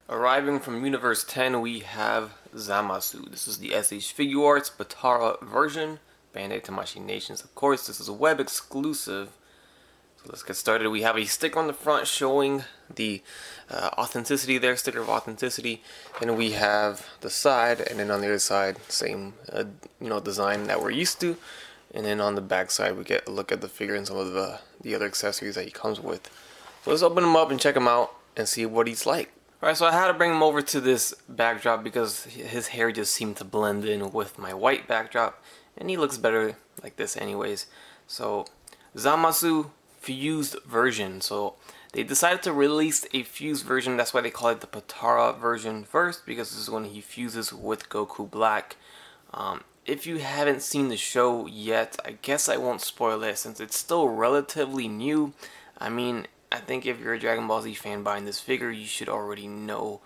Arriving from Universe 10, we have Zamasu. This is the SH Figuarts Potara version. Bandai Tamashii Nations, of course. This is a web exclusive. So let's get started. We have a sticker on the front showing the authenticity there, sticker of authenticity. And we have the side, and then on the other side, same design that we're used to. And then on the back side, we get a look at the figure and some of the other accessories that he comes with. So let's open him up and check him out and see what he's like. Alright, so I had to bring him over to this backdrop because his hair just seemed to blend in with my white backdrop, and he looks better like this anyways. So, Zamasu fused version. So, they decided to release a fused version. That's why they call it the Potara version first, because this is when he fuses with Goku Black. If you haven't seen the show yet, I guess I won't spoil it since it's still relatively new. I mean, I think if you're a Dragon Ball Z fan buying this figure, you should already know,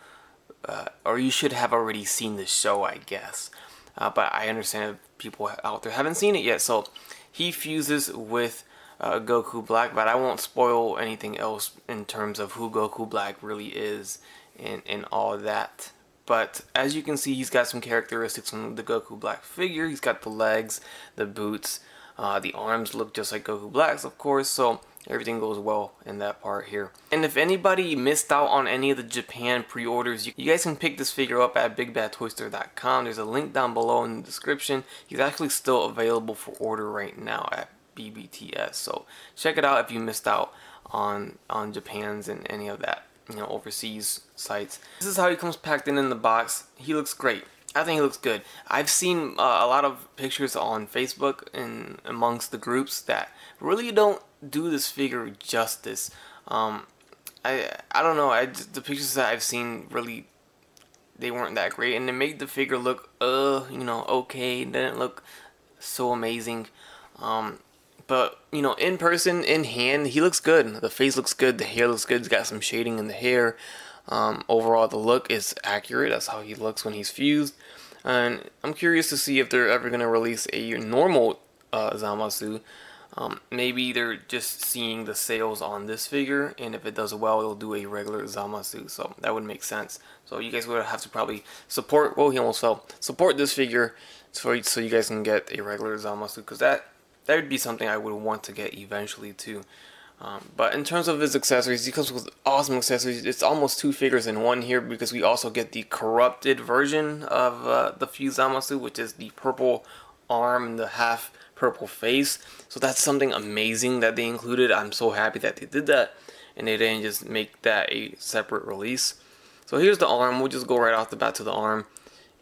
or you should have already seen the show, I guess. But I understand if people out there haven't seen it yet. So he fuses with Goku Black, but I won't spoil anything else in terms of who Goku Black really is and all that. But as you can see, he's got some characteristics from the Goku Black figure. He's got the legs, the boots, the arms look just like Goku Black's, of course. So everything goes well in that part here. And if anybody missed out on any of the Japan pre-orders, you guys can pick this figure up at bigbadtoystore.com. There's a link down below in the description. He's actually still available for order right now at BBTS. So check it out if you missed out on Japan's and any of that, overseas sites. This is how he comes packed in the box. He looks great. I think he looks good. I've seen a lot of pictures on Facebook and amongst the groups that really don't do this figure justice. I don't know. The pictures that I've seen really, they weren't that great, and they made the figure look okay. It didn't look so amazing. But in person, in hand, he looks good. The face looks good. The hair looks good. He's got some shading in the hair. Overall, the look is accurate. That's how he looks when he's fused. And I'm curious to see if they're ever going to release a normal Zamasu. Maybe they're just seeing the sales on this figure, and if it does well, they'll do a regular Zamasu. So that would make sense. So you guys would have to probably support. Well, he almost fell. Support this figure so you guys can get a regular Zamasu, because that would be something I would want to get eventually too. But in terms of his accessories, he comes with awesome accessories. It's almost two figures in one here, because we also get the corrupted version of the fused Zamasu, which is the purple arm and the half purple face. So that's something amazing that they included. I'm so happy that they did that, and they didn't just make that a separate release. So here's the arm. We'll just go right off the bat to the arm,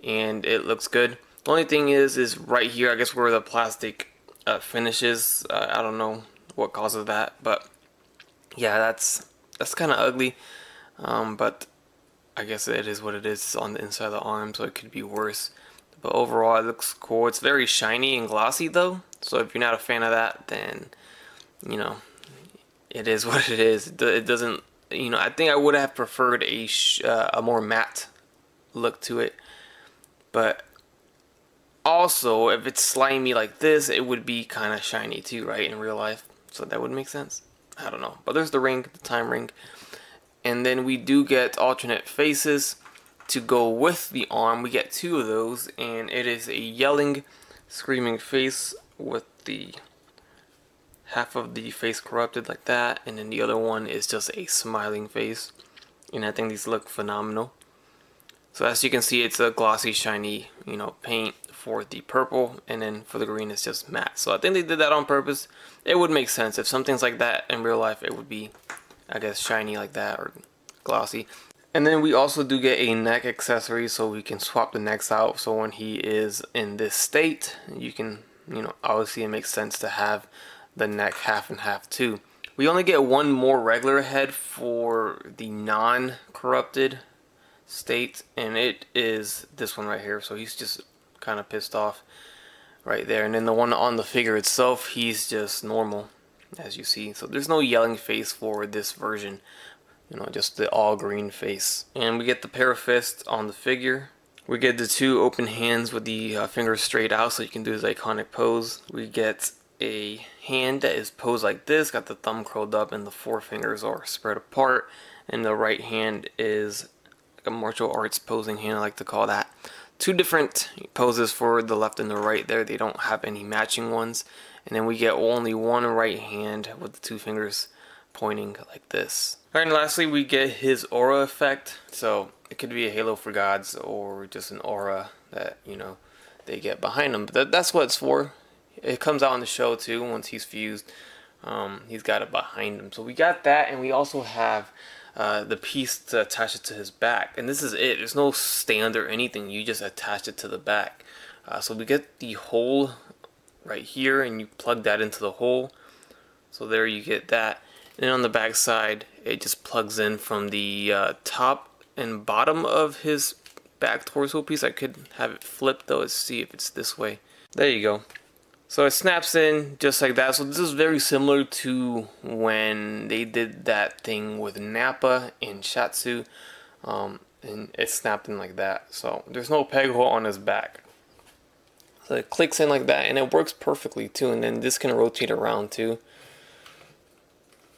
and it looks good. The only thing is right here, I guess, where the plastic finishes. I don't know what causes that, but yeah, that's kind of ugly, but I guess it is what it is. It's on the inside of the arm, so it could be worse, but overall it looks cool. It's very shiny and glossy though, so if you're not a fan of that, then it is what it is. It doesn't, I think I would have preferred a more matte look to it, but also if it's slimy like this, it would be kind of shiny too, right, in real life. So that would make sense. I don't know. But there's the ring, the time ring. And then we do get alternate faces to go with the arm. We get two of those. And it is a yelling, screaming face with the half of the face corrupted like that. And then the other one is just a smiling face. And I think these look phenomenal. So as you can see, it's a glossy, shiny, paint for the purple, and then for the green, it's just matte. So I think they did that on purpose. It would make sense if something's like that in real life. It would be, I guess, shiny like that or glossy. And then we also do get a neck accessory, so we can swap the necks out. So when he is in this state, you can, obviously it makes sense to have the neck half and half too. We only get one more regular head for the non-corrupted state, and it is this one right here. So he's just kind of pissed off right there, and then the one on the figure itself, he's just normal, as you see. So there's no yelling face for this version, just the all green face. And we get the pair of fists on the figure. We get the two open hands with the fingers straight out, so you can do his iconic pose. We get a hand that is posed like this, got the thumb curled up and the four fingers are spread apart, and the right hand is like a martial arts posing hand, I like to call that. Two different poses for the left and the right there. They don't have any matching ones. And then we get only one right hand with the two fingers pointing like this. Alright, and lastly we get his aura effect. So it could be a halo for gods or just an aura that, you know, they get behind him. But that's what it's for. It comes out in the show too once he's fused. He's got it behind him. So we got that, and we also have the piece to attach it to his back. And this is it. There's no stand or anything. You just attach it to the back. So we get the hole right here, and you plug that into the hole. So there you get that. And then on the back side, it just plugs in from the top and bottom of his back torso piece. I could have it flipped though. Let's see if it's this way. There you go. So it snaps in just like that. So this is very similar to when they did that thing with Nappa and Shatsu, and it snapped in like that. So there's no peg hole on his back. So it clicks in like that, and it works perfectly too. And then this can rotate around too.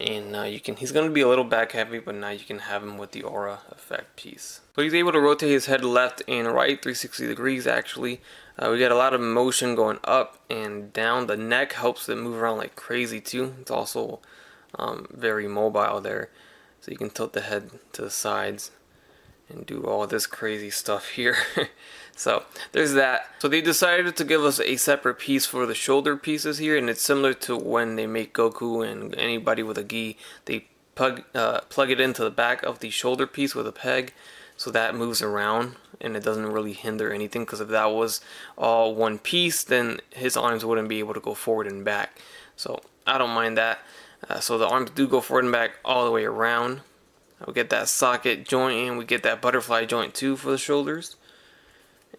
And now you can, he's going to be a little back heavy, but now you can have him with the aura effect piece. So he's able to rotate his head left and right, 360 degrees actually. We got a lot of motion going up and down. The neck helps it move around like crazy too. It's also very mobile there. So you can tilt the head to the sides and do all this crazy stuff here. So there's that. So they decided to give us a separate piece for the shoulder pieces here, and it's similar to when they make Goku and anybody with a gi. They plug it into the back of the shoulder piece with a peg, so that moves around and it doesn't really hinder anything, because if that was all one piece, then his arms wouldn't be able to go forward and back. So I don't mind that. So the arms do go forward and back all the way around. We get that socket joint, and we get that butterfly joint too for the shoulders.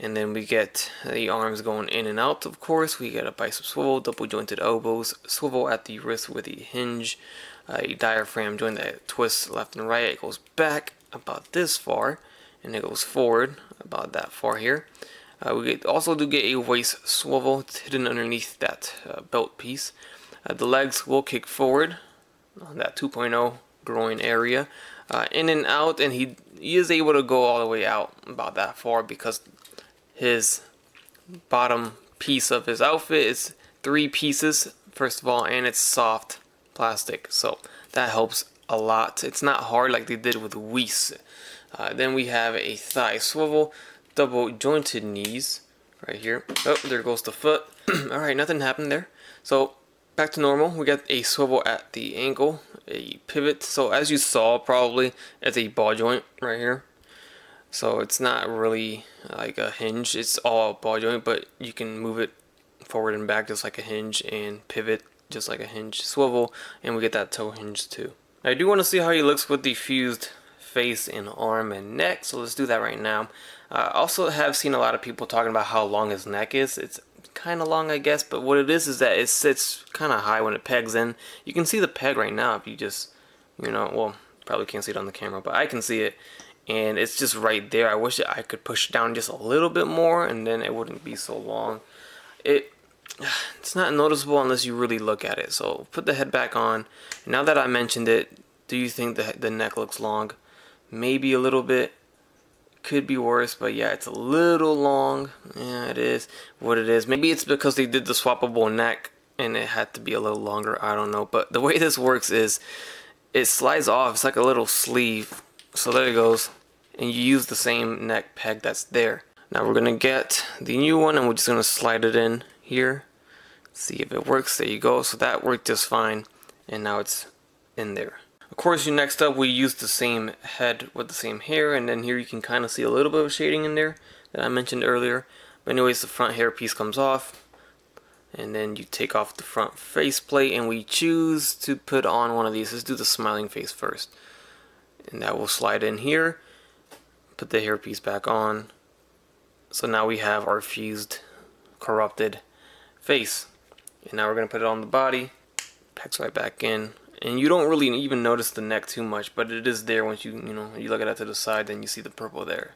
And then we get the arms going in and out, of course. We get a bicep swivel, double jointed elbows, swivel at the wrist with a hinge, a diaphragm joint that twists left and right. It goes back about this far, and it goes forward about that far here. We also do get a waist swivel. It's hidden underneath that belt piece. The legs will kick forward on that 2.0 groin area, in and out, and he is able to go all the way out about that far because his bottom piece of his outfit is 3 pieces first of all, and it's soft plastic, so that helps a lot. It's not hard like they did with Whis. Then we have a thigh swivel, double jointed knees right here. Oh, there goes the foot. Alright, nothing happened there. So back to normal. We got a swivel at the ankle, a pivot. So as you saw, probably it's a ball joint right here. So it's not really like a hinge, it's all ball joint, but you can move it forward and back just like a hinge, and pivot just like a hinge. Swivel, and we get that toe hinge too. I do want to see how he looks with the fused face and arm and neck, so let's do that right now. I also have seen a lot of people talking about how long his neck is. It's kind of long, I guess, but what it is that it sits kind of high when it pegs in. You can see the peg right now if you just, you know, well, probably can't see it on the camera, but I can see it. And it's just right there. I wish I could push it down just a little bit more, and then it wouldn't be so long. It's not noticeable unless you really look at it. So put the head back on. Now that I mentioned it, do you think the neck looks long? Maybe a little bit. Could be worse, but yeah, it's a little long. Yeah, it is what it is. Maybe it's because they did the swappable neck and it had to be a little longer. I don't know. But the way this works is it slides off. It's like a little sleeve. So there it goes. And you use the same neck peg that's there. Now we're gonna get the new one, and we're just gonna slide it in here. See if it works. There you go. So that worked just fine, and now it's in there. Of course, next up we used the same head with the same hair, and then here you can kind of see a little bit of shading in there that I mentioned earlier. But anyways, the front hair piece comes off, and then you take off the front faceplate, and we choose to put on one of these. Let's do the smiling face first, and that will slide in here. Put the hairpiece back on. So now we have our fused, corrupted face. And now we're going to put it on the body. Pegs right back in. And you don't really even notice the neck too much, but it is there once you look at it to the side, then you see the purple there.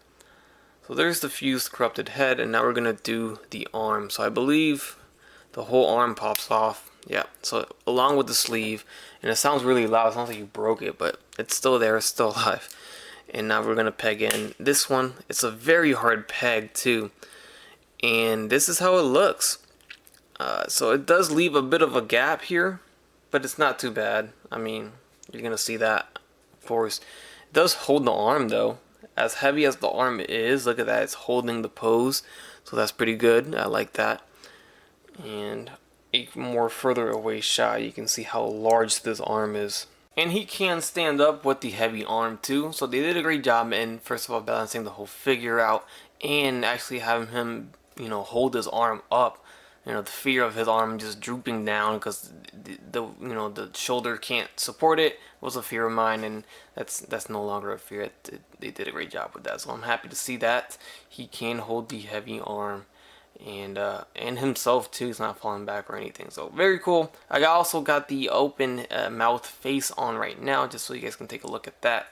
So there's the fused, corrupted head, and now we're going to do the arm. So I believe the whole arm pops off. Yeah, so along with the sleeve, and it sounds really loud. It sounds like you broke it, but it's still there. It's still alive. And now we're gonna peg in this one. It's a very hard peg too, and this is how it looks. So it does leave a bit of a gap here, but it's not too bad. I mean, you're gonna see that, of course. It does hold the arm though. As heavy as the arm is, look at that, it's holding the pose, so that's pretty good. I like that. And a more further away shot, you can see how large this arm is. And he can stand up with the heavy arm too, so they did a great job in, first of all, balancing the whole figure out and actually having him, you know, hold his arm up. You know, the fear of his arm just drooping down because the shoulder can't support it was a fear of mine, and that's no longer a fear. They did a great job with that, so I'm happy to see that he can hold the heavy arm, and himself too. He's not falling back or anything, so very cool. I also got the open mouth face on right now, just so you guys can take a look at that.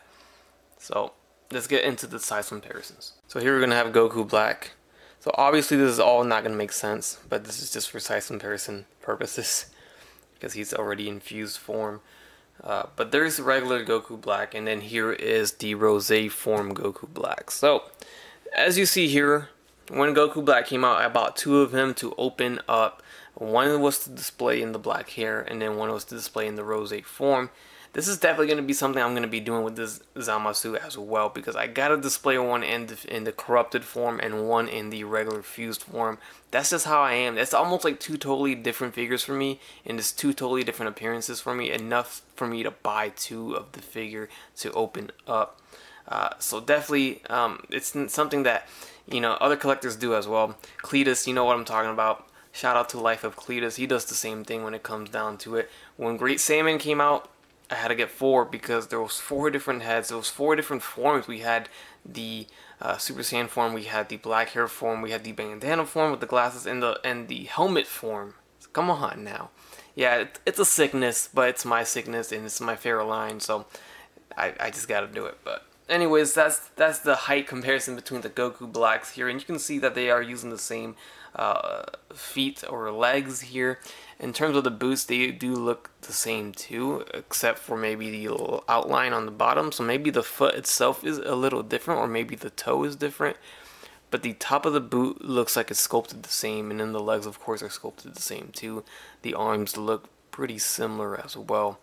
So let's get into the size comparisons. So here we're gonna have Goku Black. So obviously this is all not going to make sense, but this is just for size comparison purposes because he's already in fused form. But there's regular Goku Black, and then here is the Rosé form Goku Black. So as you see here, when Goku Black came out, I bought two of him to open up. One was to display in the black hair, and then one was to display in the Rosé form. This is definitely going to be something I'm going to be doing with this Zamasu as well, because I got to display one in the corrupted form and one in the regular fused form. That's just how I am. It's almost like two totally different figures for me, and it's two totally different appearances for me, enough for me to buy two of the figure to open up. So definitely, it's something that, you know, other collectors do as well. Cletus, you know what I'm talking about. Shout out to Life of Cletus. He does the same thing when it comes down to it. When Great Saiyaman came out, I had to get four because there was four different heads. There was four different forms. We had the Super Saiyan form, we had the black hair form, we had the bandana form with the glasses, and the helmet form. So come on now. Yeah, it's a sickness, but it's my sickness and it's my favorite line, so I just gotta do it. But anyways, that's the height comparison between the Goku Blacks here, and you can see that they are using the same feet or legs here. In terms of the boots, they do look the same too, except for maybe the little outline on the bottom. So maybe the foot itself is a little different, or maybe the toe is different. But the top of the boot looks like it's sculpted the same, and then the legs, of course, are sculpted the same too. The arms look pretty similar as well,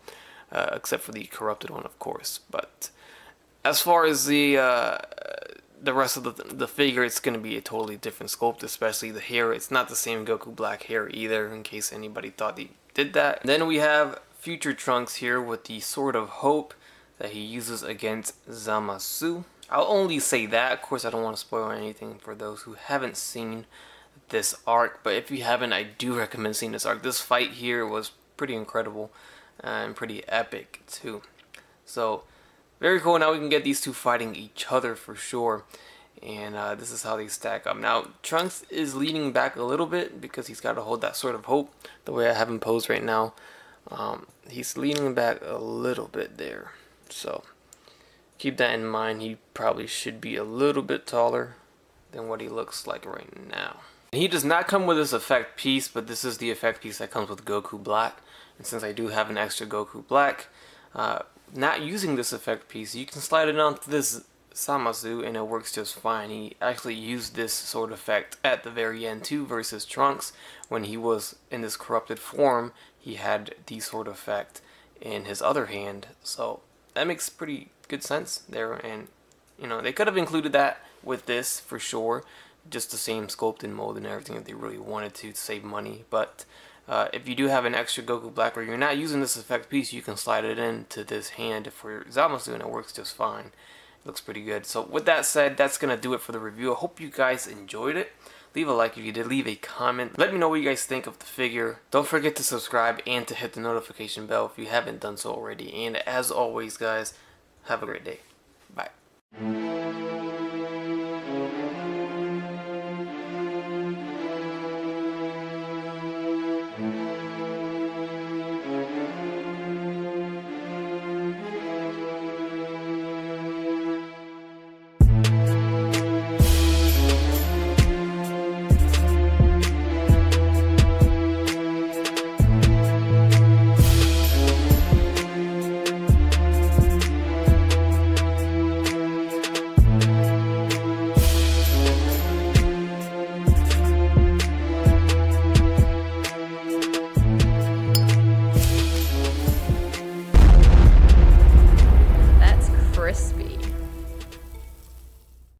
except for the corrupted one, of course. But as far as the rest of the figure, it's going to be a totally different sculpt, especially the hair. It's not the same Goku Black hair either, in case anybody thought he did that. Then we have Future Trunks here with the Sword of Hope that he uses against Zamasu. I'll only say that. Of course, I don't want to spoil anything for those who haven't seen this arc, but if you haven't, I do recommend seeing this arc. This fight here was pretty incredible and pretty epic too. So very cool. Now we can get these two fighting each other for sure. And this is how they stack up. Now, Trunks is leaning back a little bit because he's got to hold that Sword of Hope the way I have him posed right now. He's leaning back a little bit there. So keep that in mind. He probably should be a little bit taller than what he looks like right now. He does not come with this effect piece, but this is the effect piece that comes with Goku Black. And since I do have an extra Goku Black, not using this effect piece, you can slide it onto this Zamasu and it works just fine. He actually used this sword effect at the very end too versus Trunks. When he was in this corrupted form, he had the sword effect in his other hand. So that makes pretty good sense there, and you know, they could have included that with this for sure, just the same sculpt and mold and everything if they really wanted to save money. But if you do have an extra Goku Black or you're not using this effect piece, you can slide it into this hand for Zamasu and it works just fine. It looks pretty good. So with that said, that's going to do it for the review. I hope you guys enjoyed it. Leave a like if you did. Leave a comment. Let me know what you guys think of the figure. Don't forget to subscribe and to hit the notification bell if you haven't done so already. And as always, guys, have a great day. Bye. crispy.